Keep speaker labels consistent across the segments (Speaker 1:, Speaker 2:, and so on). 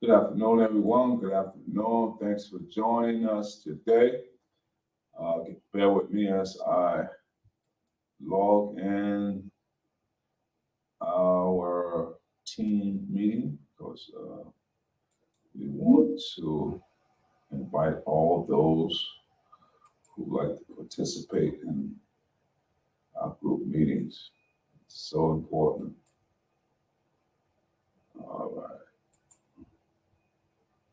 Speaker 1: Good afternoon, everyone. Good afternoon. Thanks for joining us today. Bear with me as I log in our team meeting because we want to invite all those who like to participate in our group meetings. It's so important. All right.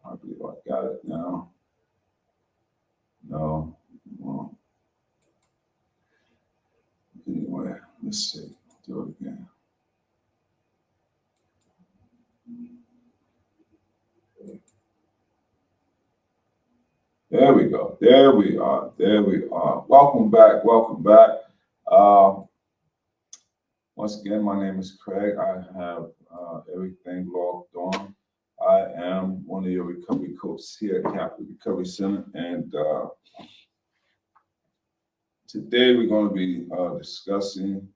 Speaker 1: I believe I got it now. No. Well, anyway, let's see. Do it again. There we go. There we are. There we are. Welcome back. Welcome back. Uh, Once again, my name is Craig. I have everything logged on. I am one of your recovery coaches here at Capital Recovery Center, and today we're going to be discussing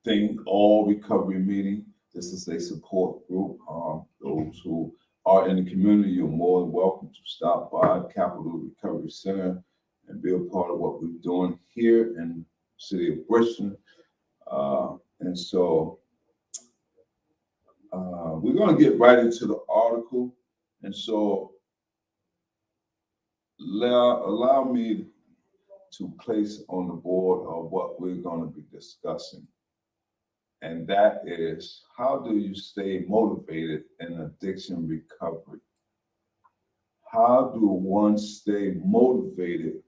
Speaker 1: Think All Recovery Meeting. This is a support group. Those who are in the community, you're more than welcome to stop by Capital Recovery Center and be a part of what we're doing here in the city of Bristol. And so we're going to get right into the article. And so allow me to place on the board of what we're going to be discussing. And that is, how do you stay motivated in addiction recovery? How do one stay motivated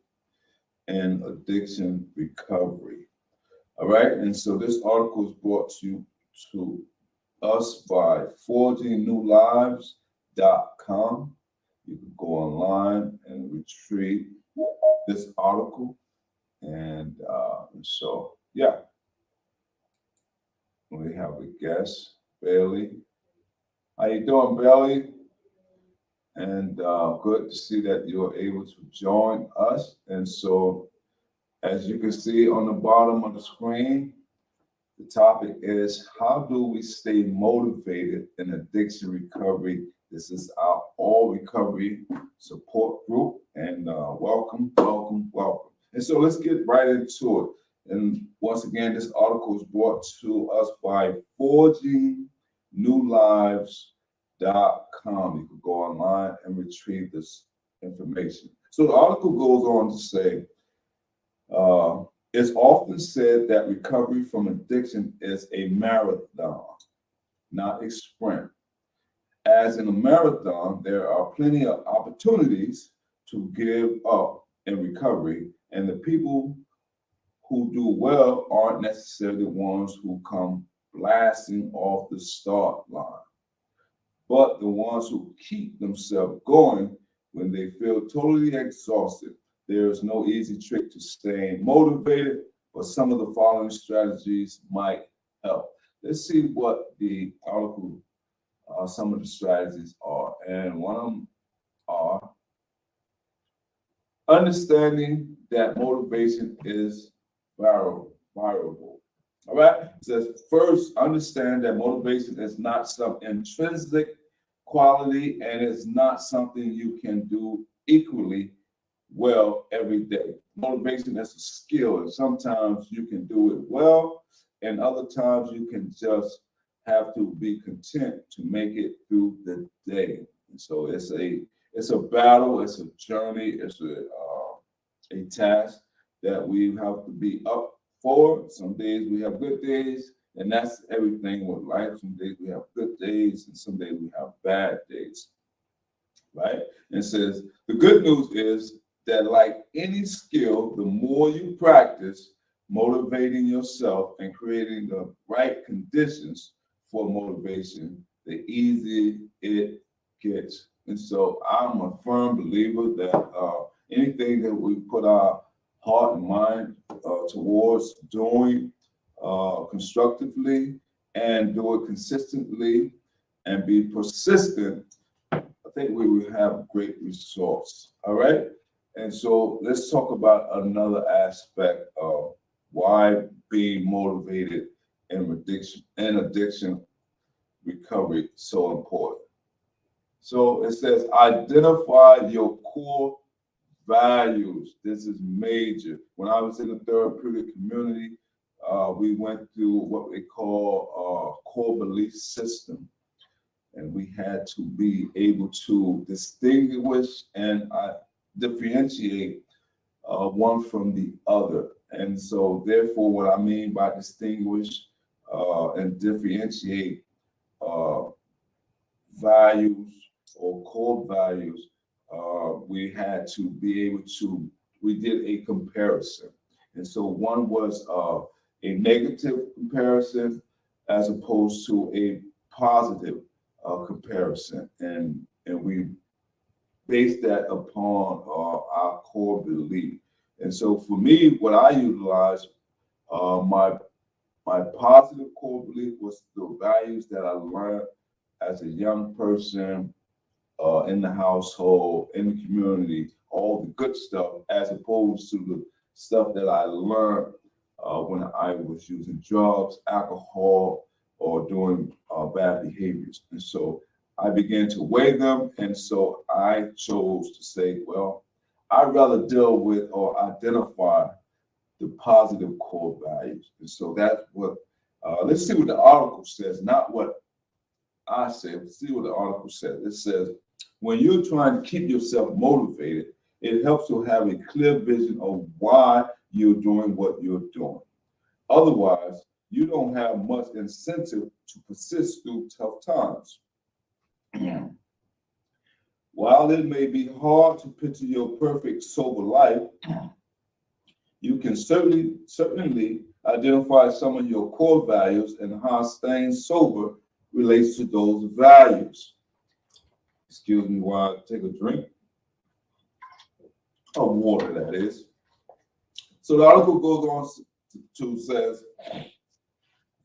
Speaker 1: in addiction recovery? All right, and so this article is brought to us by forgingnewlives.com. You can go online and retrieve this article. And so, yeah. We have a guest, Bailey. How you doing, Bailey? And good to see that you're able to join us. And so, as you can see on the bottom of the screen, the topic is, how do we stay motivated in addiction recovery? This is our All Recovery support group. And welcome, welcome, welcome. And so let's get right into it. And once again, this article is brought to us by forgingnewlives.com. You can go online and retrieve this information. So the article goes on to say, it's often said that recovery from addiction is a marathon, not a sprint. As in a marathon, there are plenty of opportunities to give up in recovery, and the people who do well aren't necessarily the ones who come blasting off the start line, but the ones who keep themselves going when they feel totally exhausted. There is no easy trick to staying motivated, but some of the following strategies might help. Let's see what the article, some of the strategies are. And one of them are understanding that motivation is variable. All right. It says, first, understand that motivation is not some intrinsic quality and it's not something you can do equally well every day. Motivation is a skill, and sometimes you can do it well, and other times you can just have to be content to make it through the day. And so it's a battle, it's a journey, it's a task that we have to be up for. Some days we have good days, and that's everything with life. Some days we have good days, and some days we have bad days, right? And it says, the good news is that like any skill, the more you practice motivating yourself and creating the right conditions for motivation, the easier it gets. And so I'm a firm believer that anything that we put our heart and mind towards doing constructively and do it consistently and be persistent, I think we will have great results. All right. And so let's talk about another aspect of why being motivated in addiction recovery so important. So it says identify your core values. This is major. When I was in the therapeutic community, we went through what we call core belief system, and we had to be able to distinguish and differentiate one from the other. And so, therefore, what I mean by distinguish and differentiate values or core values, we had to be able to, we did a comparison. And so one was a negative comparison as opposed to a positive comparison. And we based that upon our core belief. And so for me, what I utilized, my positive core belief was the values that I learned as a young person in the household, in the community, all the good stuff, as opposed to the stuff that I learned when I was using drugs, alcohol, or doing bad behaviors. And so I began to weigh them. And so I chose to say, well, I'd rather deal with or identify the positive core values. And so that's what, let's see what the article says, not what I said. Let's see what the article says. It says, when you're trying to keep yourself motivated, it helps to have a clear vision of why you're doing what you're doing. Otherwise, you don't have much incentive to persist through tough times. While it may be hard to picture your perfect sober life, you can certainly identify some of your core values and how staying sober relates to those values. Excuse me while I take a drink of water, that is. So the article goes on to says,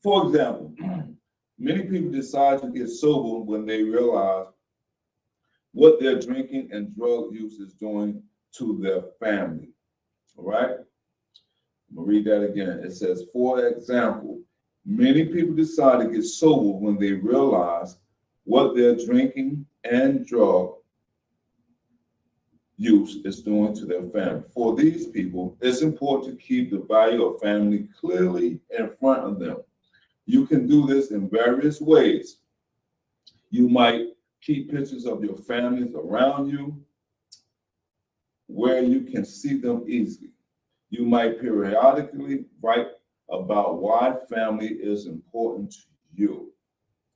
Speaker 1: for example, many people decide to get sober when they realize what their drinking and drug use is doing to their family. All right? I'm going to read that again. It says, for example, many people decide to get sober when they realize what their drinking and drug use is doing to their family. For these people, it's important to keep the value of family clearly in front of them. You can do this in various ways. You might keep pictures of your families around you where you can see them easily. You might periodically write about why family is important to you,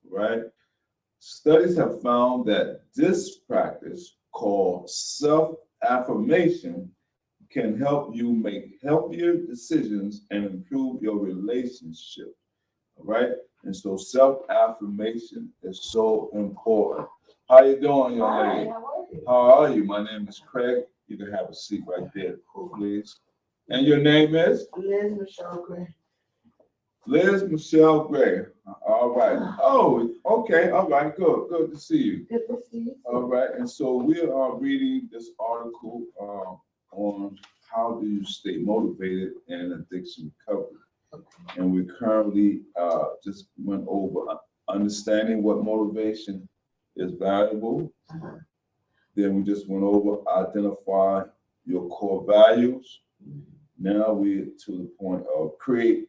Speaker 1: right? Studies have found that this practice, called self-affirmation, can help you make healthier decisions and improve your relationship, all right? And so self-affirmation is so important. How you doing, young lady? How are you? My name is Craig. You can have a seat right there, please. And your name is?
Speaker 2: Liz Michelle Gray.
Speaker 1: Liz Michelle Gray. All right. Oh, okay. All right. Good. Good to see you.
Speaker 2: Good to see you.
Speaker 1: All right. And so we are reading this article on how do you stay motivated in addiction recovery. And we currently just went over understanding what motivation is valuable. Then we just went over identify your core values. Now we're to the point of create.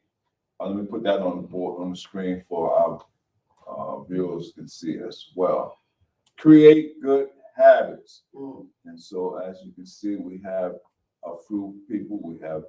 Speaker 1: Let me put that on the board on the screen for our viewers can see as well. Create good habits. And so as you can see, we have a few people. We have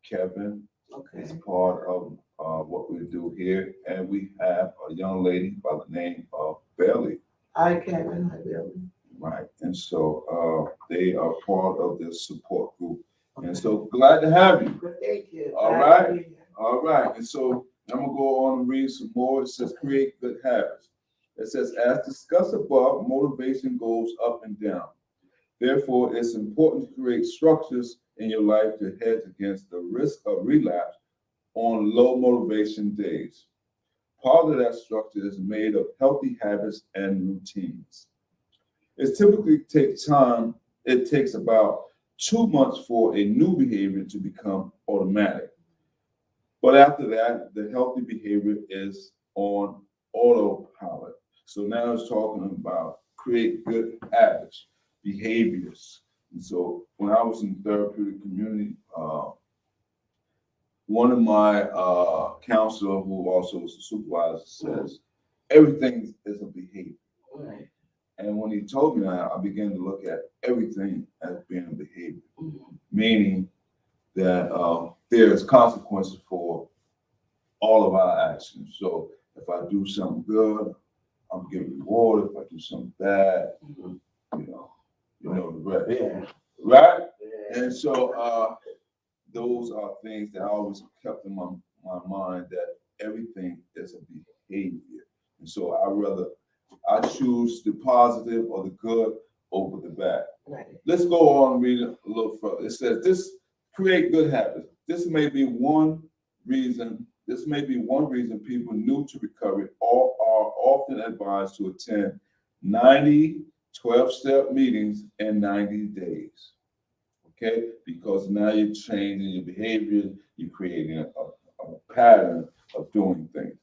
Speaker 1: Kevin.
Speaker 2: Okay.
Speaker 1: It's part of what we do here. And we have a young lady by the name of Bailey.
Speaker 2: Hi, Kevin. Hi, Bailey.
Speaker 1: Right. And so they are part of this support group. And so glad to have you.
Speaker 2: Good, thank you.
Speaker 1: All right. All right. And so I'm going to go on and read some more. It says create good habits. It says, as discussed above, motivation goes up and down. Therefore, it's important to create structures in your life to hedge against the risk of relapse on low motivation days. Part of that structure is made of healthy habits and routines. It typically takes time. It takes about 2 months for a new behavior to become automatic. But after that, the healthy behavior is on autopilot. So now it's talking about create good habits, behaviors. And so when I was in therapeutic community, one of my counselor, who also was a supervisor, says everything is a behavior.
Speaker 2: Right.
Speaker 1: And when he told me that, I began to look at everything as being a behavior, meaning that there's consequences for all of our actions. So if I do something good, I'm getting rewarded. If I do something bad, you know the rest.
Speaker 2: Yeah.
Speaker 1: Right?
Speaker 2: Yeah.
Speaker 1: And so those are things that I always kept in my mind, that everything is a behavior. And so I choose the positive or the good over the bad.
Speaker 2: Right.
Speaker 1: Let's go on and read it a little further. It says, this create good habits. This may be one reason people new to recovery are often advised to attend 90 12-step meetings in 90 days. Okay? Because now you're changing your behavior, you're creating a pattern of doing things.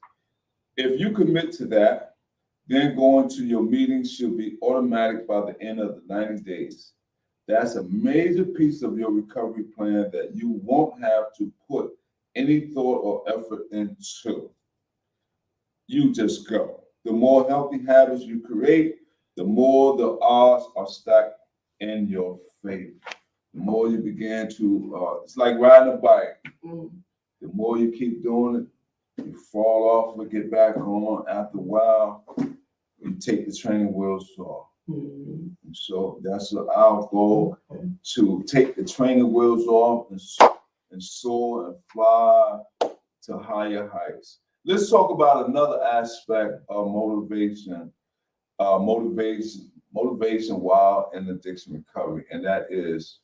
Speaker 1: If you commit to that, then going to your meetings should be automatic by the end of the 90 days. That's a major piece of your recovery plan that you won't have to put any thought or effort into. You just go. The more healthy habits you create, the more the odds are stacked in your favor. The more you begin to, it's like riding a bike. The more you keep doing it, you fall off and get back on. After a while, you take the training wheels off. And so that's our goal, to take the training wheels off and soar and fly to higher heights. Let's talk about another aspect of motivation while in addiction recovery, and that is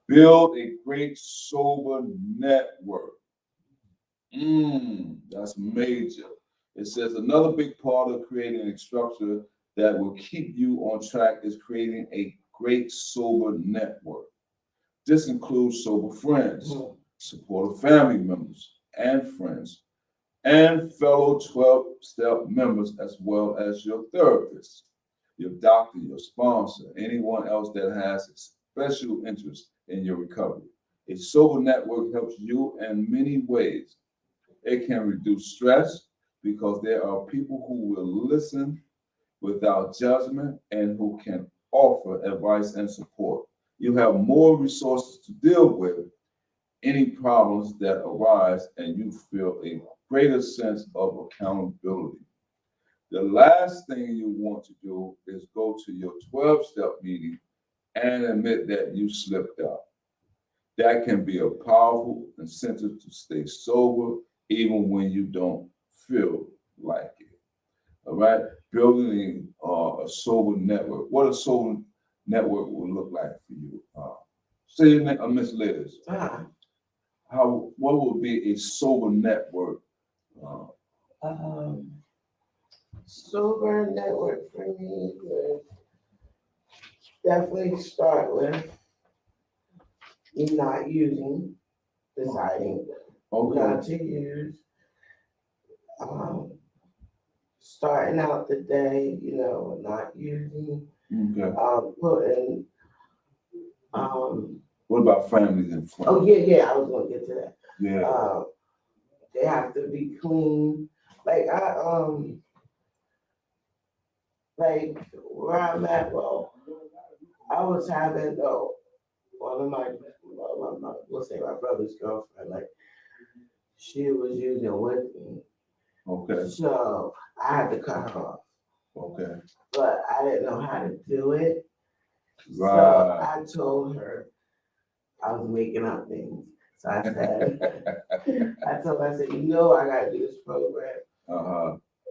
Speaker 1: build a great sober network. That's major. It says another big part of creating a structure that will keep you on track is creating a great sober network. This includes sober friends, supportive family members and friends, and fellow 12-step members, as well as your therapist, your doctor, your sponsor, anyone else that has a special interest in your recovery. A sober network helps you in many ways. It can reduce stress because there are people who will listen without judgment and who can offer advice and support. You have more resources to deal with any problems that arise, and you feel a greater sense of accountability. The last thing you want to do is go to your 12-step meeting and admit that you slipped up. That can be a powerful incentive to stay sober even when you don't feel like it. All right? Building a sober network. What a sober network will look like for you. Say your name, Miss Liz. What would be a sober network?
Speaker 2: Sober network for me would definitely start with me not using, deciding not to use. Starting out the day, not using. Putting.
Speaker 1: What about families and friends?
Speaker 2: Oh yeah, I was gonna get to that.
Speaker 1: Yeah.
Speaker 2: They have to be clean. Like like where I'm at. Well, I was having one of my let's say my brother's girlfriend. Like she was using with me.
Speaker 1: Okay.
Speaker 2: So I had to cut her off.
Speaker 1: Okay.
Speaker 2: But I didn't know how to do it.
Speaker 1: Right.
Speaker 2: So I told her I was making up things. So I said, I said, I gotta do this program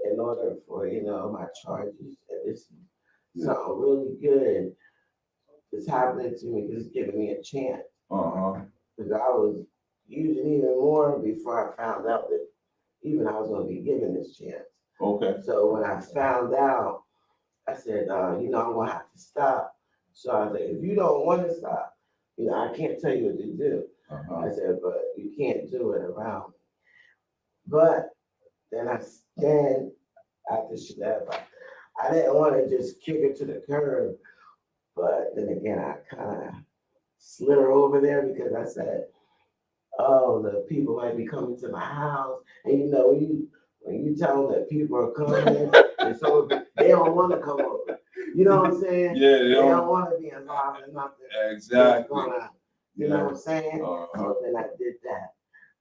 Speaker 2: in order for, my charges. And it's something really good that's happening to me because it's giving me a chance. Because I was using even more before I found out that even I was going to be given this chance.
Speaker 1: Okay.
Speaker 2: So when I found out, I said, I'm going to have to stop. So I said, if you don't want to stop, I can't tell you what to do. I said, but you can't do it around me. But then after she left. I didn't want to just kick her to the curb, but then again, I kind of slid her over there because I said, "Oh, the people might be coming to my house," and when you tell them that people are coming, and so they don't want to come over. You know what I'm saying?
Speaker 1: Yeah,
Speaker 2: they don't want to be involved in nothing.
Speaker 1: exactly.
Speaker 2: You know what I'm saying?
Speaker 1: Uh-huh.
Speaker 2: So then I did that.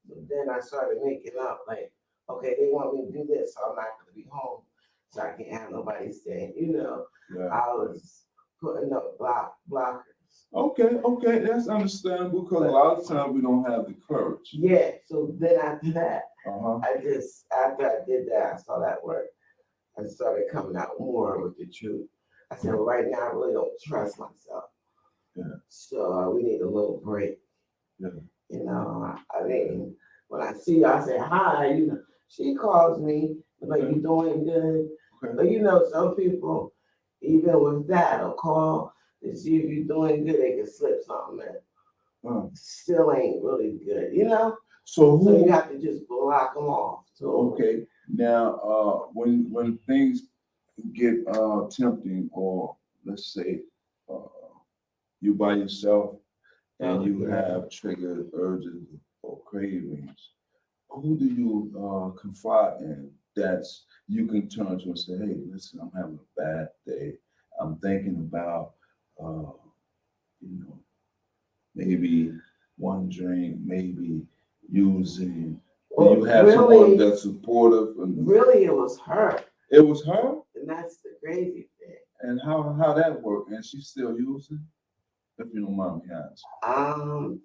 Speaker 2: So then I started making up like, okay, they want me to do this, so I'm not going to be home, so I can't have nobody staying.
Speaker 1: Yeah.
Speaker 2: I was putting up blockers.
Speaker 1: Okay, that's understandable because a lot of times we don't have the courage.
Speaker 2: Yeah. So then after that,
Speaker 1: Uh-huh.
Speaker 2: after I did that, I saw that work. I started coming out more with the truth. I said, well, right now I really don't trust myself.
Speaker 1: Yeah.
Speaker 2: So we need a little break.
Speaker 1: Yeah.
Speaker 2: I mean, when I see her, I say hi. She calls me, like, you doing good?
Speaker 1: Okay.
Speaker 2: But some people, even with that, will call to see if you're doing good. They can slip something in. Still ain't really good,
Speaker 1: So
Speaker 2: you have to just block them off. So
Speaker 1: okay. Now, when things get tempting, or let's say you by yourself and you have triggered urges or cravings, who do you confide in that's you can turn to and say, hey, listen, I'm having a bad day. I'm thinking about, maybe one drink, maybe using. Do you have someone that's supportive?
Speaker 2: Really, it was her.
Speaker 1: It was her?
Speaker 2: And that's the crazy thing.
Speaker 1: And how that worked? And she's still using? If you don't mind me asking.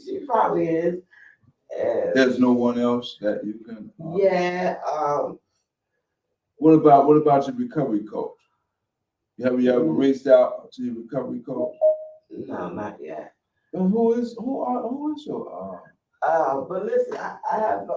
Speaker 2: She probably is.
Speaker 1: There's no one else that you can.
Speaker 2: Yeah.
Speaker 1: What about your recovery coach? Have you ever reached out to your recovery coach?
Speaker 2: No, not yet.
Speaker 1: And who is your?
Speaker 2: But listen, I have an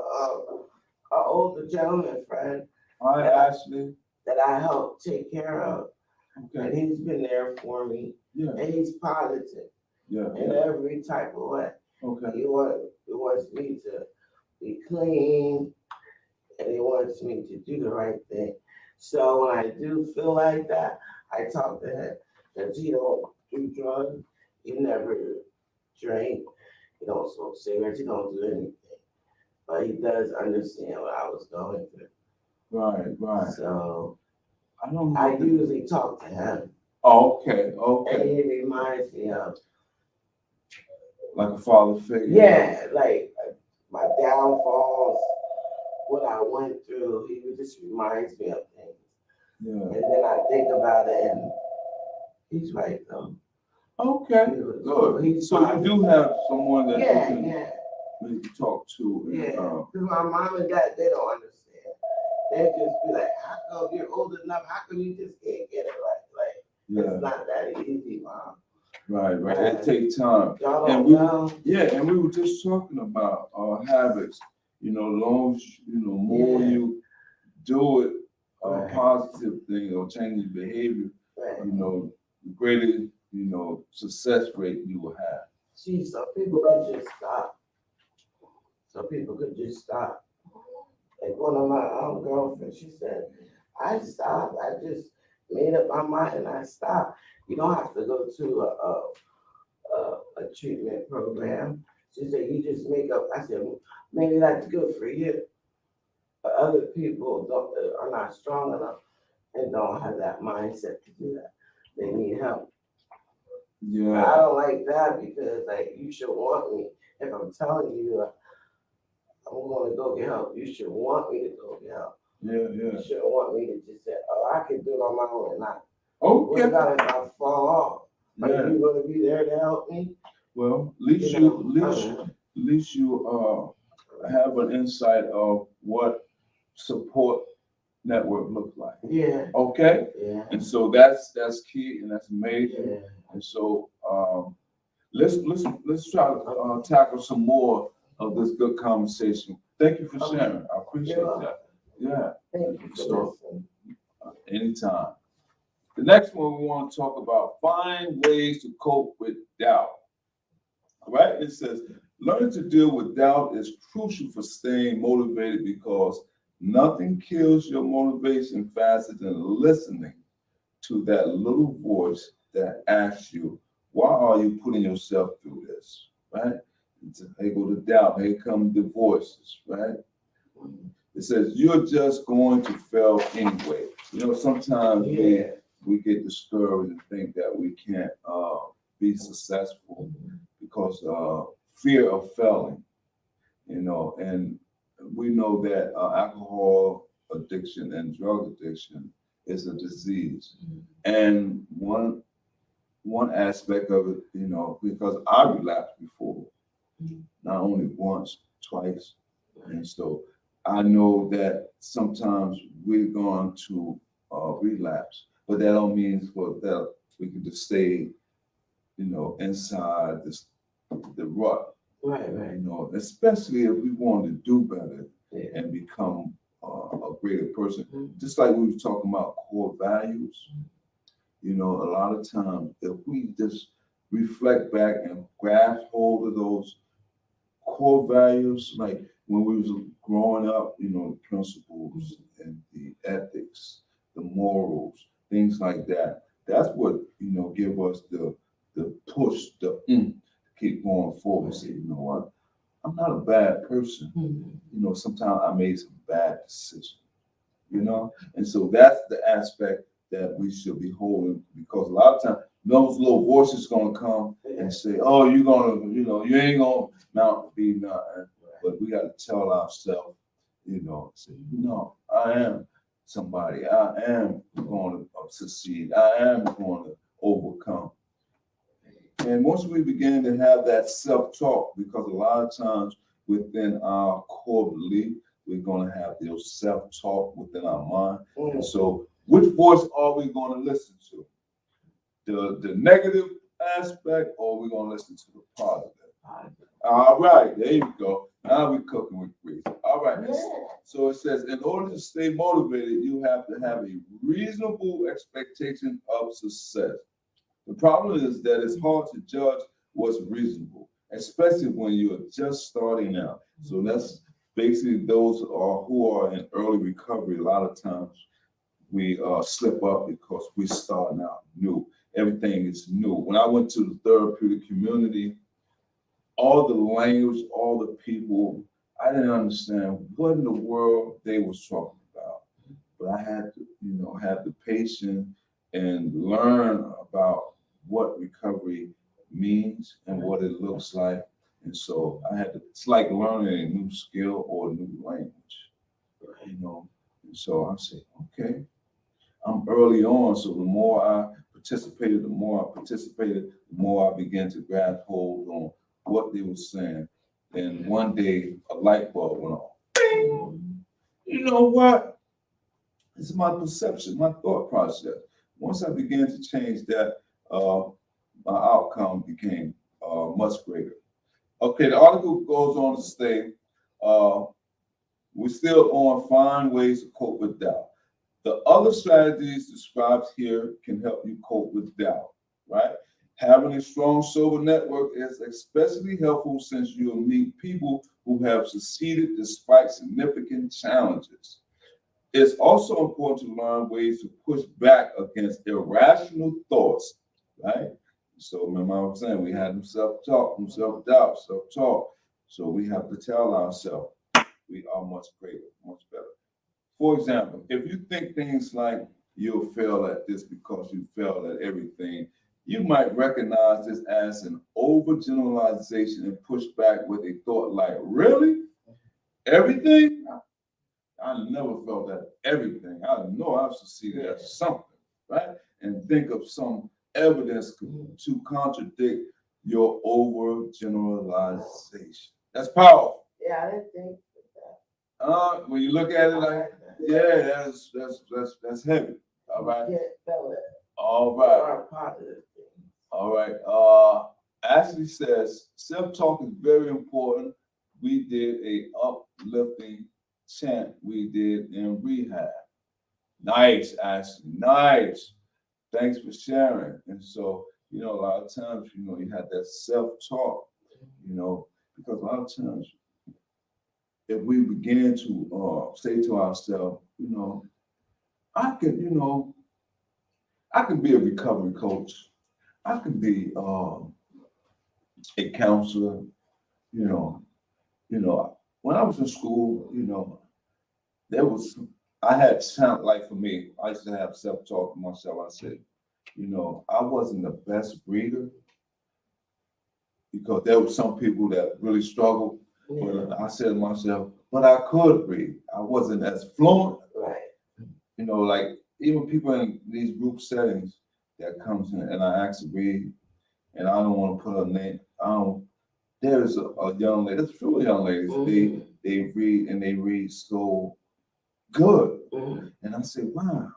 Speaker 2: older gentleman friend.
Speaker 1: Hi, Ashley.
Speaker 2: That I help take care of. Okay. And he's been there for me.
Speaker 1: Yeah.
Speaker 2: And he's positive.
Speaker 1: Yeah.
Speaker 2: In every type of way.
Speaker 1: Okay.
Speaker 2: He wants me to be clean, and he wants me to do the right thing. So when I do feel like that, I talk to him because he don't do drugs, he never drink, he don't smoke cigarettes, he don't do anything. But he does understand what I was going through.
Speaker 1: Right.
Speaker 2: So I usually talk to him.
Speaker 1: Okay.
Speaker 2: And he reminds me of
Speaker 1: like a father figure.
Speaker 2: Yeah, like my downfalls, what I went through. He just reminds me of things. Yeah. And then I think about it, and he's right though.
Speaker 1: Okay, good. So you do have someone that you can talk to.
Speaker 2: Yeah, because my mom and dad, they don't understand. They just be like, how come you're old enough? How come you just can't get it right? Like, it's not that easy, Mom.
Speaker 1: Right. It takes time.
Speaker 2: And
Speaker 1: we were just talking about habits. Long as more you do it, positive thing or change your behavior, the greater success rate you will have.
Speaker 2: See, some people could just stop. Like one of my girlfriends, she said, I stopped. I just made up my mind and I stopped. You don't have to go to a treatment program. She said, you just make up. I said, well, maybe that's good for you. But other people are not strong enough and don't have that mindset to do that. They need help.
Speaker 1: Yeah.
Speaker 2: I don't like that because you should want me. If I'm telling you I'm going to go get help, you should want me to go get help.
Speaker 1: Yeah.
Speaker 2: You shouldn't want me to just say, oh, I can do it on my own and not.
Speaker 1: Okay.
Speaker 2: What about if I fall off? Are you going to be there to help me?
Speaker 1: Well, at least you have an insight of what support network looks like.
Speaker 2: Yeah.
Speaker 1: Okay.
Speaker 2: Yeah.
Speaker 1: And so that's key and that's major.
Speaker 2: Yeah.
Speaker 1: And so let's try to tackle some more of this good conversation. Thank you for sharing. I appreciate that. Yeah.
Speaker 2: Thank you for listening.
Speaker 1: Anytime. The next one we want to talk about: find ways to cope with doubt. All right. It says learning to deal with doubt is crucial for staying motivated because Nothing kills your motivation faster than listening to that little voice that asks you, why are you putting yourself through this? Right? Here go the doubt. Here come the voices, right? It says you're just going to fail anyway. You know, sometimes we get discouraged and think that we can't be successful because fear of failing. You know, and we know that alcohol addiction and drug addiction is a disease, and one aspect of it, you know, because I relapsed before, not only once, twice, and so I know that sometimes we're going to relapse, but that don't mean for that we can just stay, you know, inside this the rut.
Speaker 2: Right.
Speaker 1: You know, especially if we want to do better and become a greater person. Just like we were talking about core values, you know, a lot of times if we just reflect back and grasp hold of those core values, like when we was growing up, you know, the principles and the ethics, the morals, things like that. That's what, you know, give us the push, to keep going forward. Say, you know what? I'm not a bad person. You know, sometimes I made some bad decisions, you know? And so that's the aspect that we should be holding, because a lot of times those little voices gonna come and say, oh, you're gonna, you know, you ain't gonna not be nothing. But we gotta tell ourselves, you know, say, no, I am somebody. I am going to succeed. I am going to overcome. And once we begin to have that self-talk, because a lot of times within our core belief, we're going to have those self-talk within our mind. And so which voice are we going to listen to? The negative aspect, or are we going to listen to the positive? All right, there you go. Now we're cooking with grease. All right. So it says, in order to stay motivated, you have to have a reasonable expectation of success. The problem is that it's hard to judge what's reasonable, especially when you're just starting out. So that's basically those who are in early recovery. A lot of times we slip up because we're starting out new. Everything is new. When I went to the therapeutic community, all the language, all the people, I didn't understand what in the world they was talking about. But I had to, you know, have the patience and learn about what recovery means and what it looks like. And so I had to, it's like learning a new skill or a new language, you know. And so I said, okay, I'm early on. So the more I participated, the more I began to grab hold on what they were saying. And one day a light bulb went on. You know what? It's my perception, my thought process. Once I began to change that, my outcome became much greater. Okay, the article goes on to say, we're still on find ways to cope with doubt. The other strategies described here can help you cope with doubt, right? Having a strong sober network is especially helpful since you'll meet people who have succeeded despite significant challenges. It's also important to learn ways to push back against irrational thoughts, right? So remember I was saying we had them self-talk, them self-doubt, self-talk. So we have to tell ourselves we are much greater, much better. For example, if you think things like you'll fail at this because you failed at everything, you might recognize this as an overgeneralization and push back with a thought like, really? Everything? I never felt that everything. I know I've succeeded at something, right? And think of some evidence to contradict your overgeneralization. That's powerful.
Speaker 2: Yeah, I didn't think that.
Speaker 1: When you look at it like, yeah, that's heavy. All right.
Speaker 2: Yeah, felt it.
Speaker 1: All right.
Speaker 2: Or positive things.
Speaker 1: All right. Ashley says self-talk is very important. We did a uplifting chant we did in rehab. Nice, Ashley. Nice. Thanks for sharing. And so, you know, a lot of times, you know, you have that self-talk, you know, because a lot of times if we begin to say to ourselves, I can, I can be a recovery coach. I can be a counselor. You know, when I was in school, there was I had sound like for me. I used to have self-talk to myself. I said, I wasn't the best reader because there were some people that really struggled.
Speaker 2: Yeah.
Speaker 1: But I said to myself, but I could read. I wasn't as fluent.
Speaker 2: Right.
Speaker 1: Like even people in these group settings that comes in and I ask to read, and I don't want to put a name. There's a young lady. There's a few young ladies.
Speaker 2: Mhm.
Speaker 1: They read and they read so good,
Speaker 2: Mhm.
Speaker 1: and I say, wow,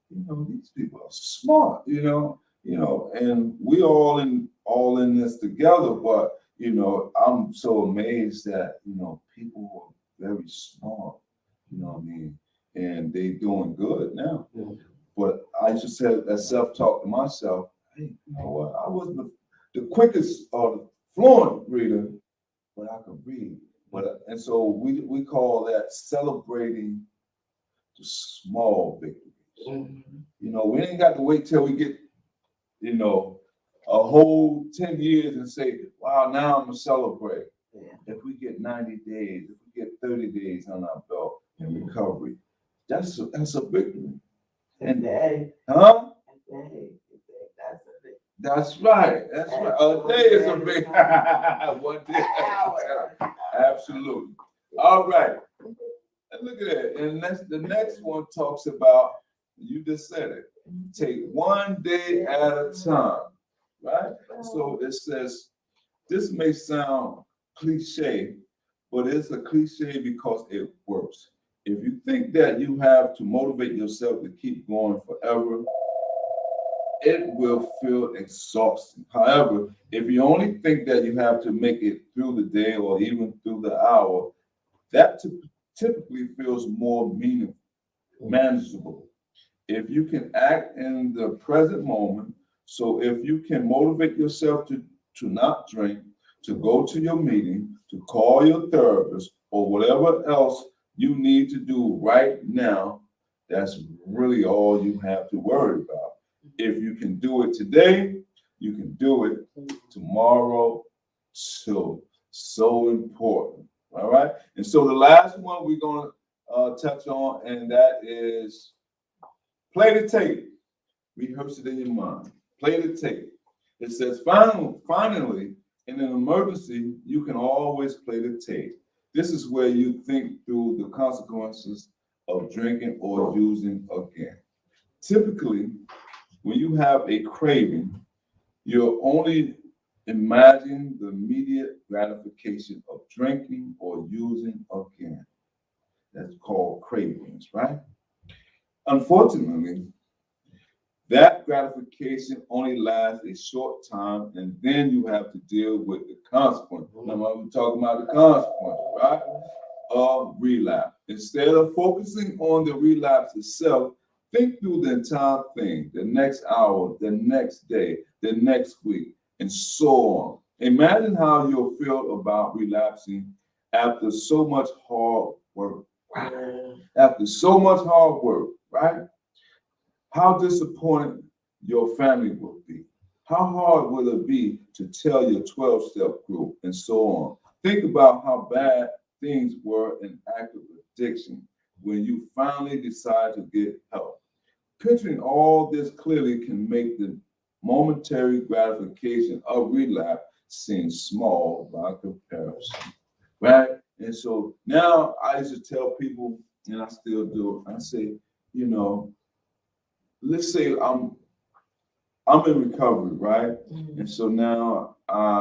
Speaker 1: these people are smart. And we all in this together. But I'm so amazed that people are very smart. You know what I mean? And they doing good now.
Speaker 2: Mhm.
Speaker 1: But I just said that self-talk to myself, hey, you know what? I wasn't the quickest or the fluent reader, but I could read. And so we call that celebrating the small victories.
Speaker 2: Mhm.
Speaker 1: We ain't got to wait till we get, a whole 10 years and say, wow, now I'm gonna celebrate.
Speaker 2: Yeah.
Speaker 1: If we get 90 days, if we get 30 days on our belt in recovery, that's a victory. And huh? That's right. That's right. A day is a big 1 day. Absolutely. All right. And look at that. And the next one talks about, you just said it, take 1 day at a time. Right? So it says, this may sound cliche, but it's a cliche because it works. If you think that you have to motivate yourself to keep going forever, it will feel exhausting. However, if you only think that you have to make it through the day or even through the hour, that typically feels more meaningful, manageable. If you can act in the present moment, so if you can motivate yourself to not drink, to go to your meeting, to call your therapist, or whatever else you need to do right now, that's really all you have to worry about. If you can do it today, you can do it tomorrow too. So important. All right. And so the last one we're going to touch on, and that is play the tape. Rehearse it in your mind. Play the tape. It says, finally, in an emergency, you can always play the tape. This is where you think through the consequences of drinking or using again. Typically, when you have a craving, you're only imagining the immediate gratification of drinking or using again. That's called cravings, right? Unfortunately, that gratification only lasts a short time, and then you have to deal with the consequence. Remember, we're talking about the consequence, right? Of relapse. Instead of focusing on the relapse itself, think through the entire thing, the next hour, the next day, the next week, and so on. Imagine how you'll feel about relapsing after so much hard work. After so much hard work, right? How disappointed your family will be. How hard will it be to tell your 12-step group and so on? Think about how bad things were in active addiction when you finally decide to get help. Picturing all this clearly can make the momentary gratification of relapse seem small by comparison, right? And so now I used to tell people, and I still do, I say, you know, let's say I'm in recovery, right? And so now,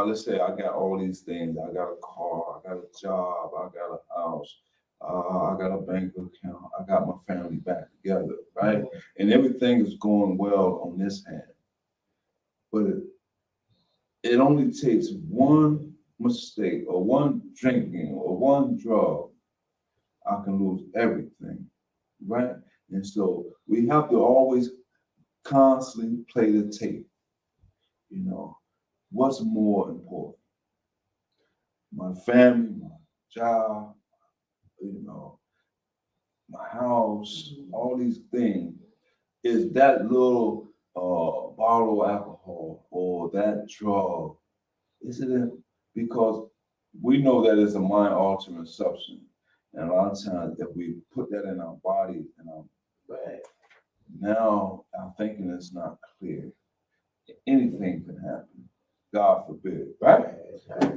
Speaker 1: let's say I got all these things. I got a car, I got a job, I got a house, I got a bank account, I got my family back together, right? And everything is going well on this hand. But it only takes one mistake or one drinking or one drug, I can lose everything, right? And so we have to always constantly play the tape. What's more important? My family, my job, house, all these things, is that little bottle of alcohol or that drug. Is it because we know that it's a mind altering substance. And a lot of times if we put that in our body and
Speaker 2: Right.
Speaker 1: now our thinking is not clear. Anything can happen. God forbid, right?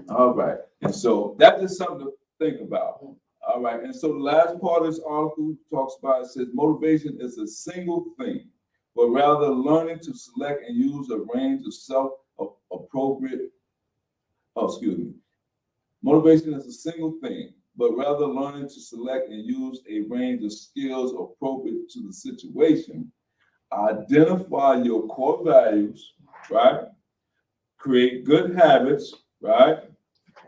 Speaker 1: All right. And so that is something to think about. All right. And so the last part of this article talks about, it says motivation is a single thing, but rather learning to select and use a range of self-appropriate, motivation is a single thing, but rather learning to select and use a range of skills appropriate to the situation. Identify your core values, right? Create good habits, right?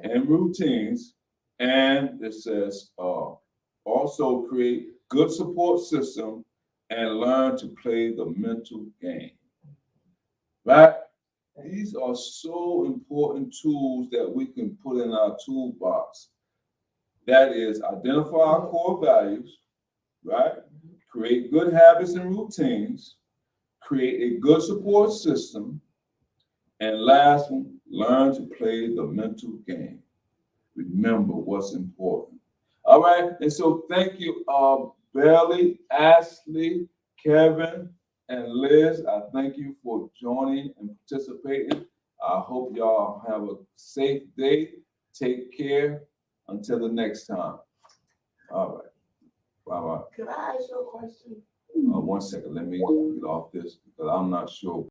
Speaker 1: And routines. And it says also create good support system and learn to play the mental game, right? These are so important tools that we can put in our toolbox. That is, identify our core values, right? Create good habits and routines, create a good support system, and last one, learn to play the mental game. Remember what's important. All right, and so thank you, Belly, Ashley, Kevin, and Liz. I thank you for joining and participating. I hope y'all have a safe day. Take care. Until the next time. All right. Bye-bye.
Speaker 2: Could I ask you a question?
Speaker 1: 1 second. Let me get off this because I'm not sure.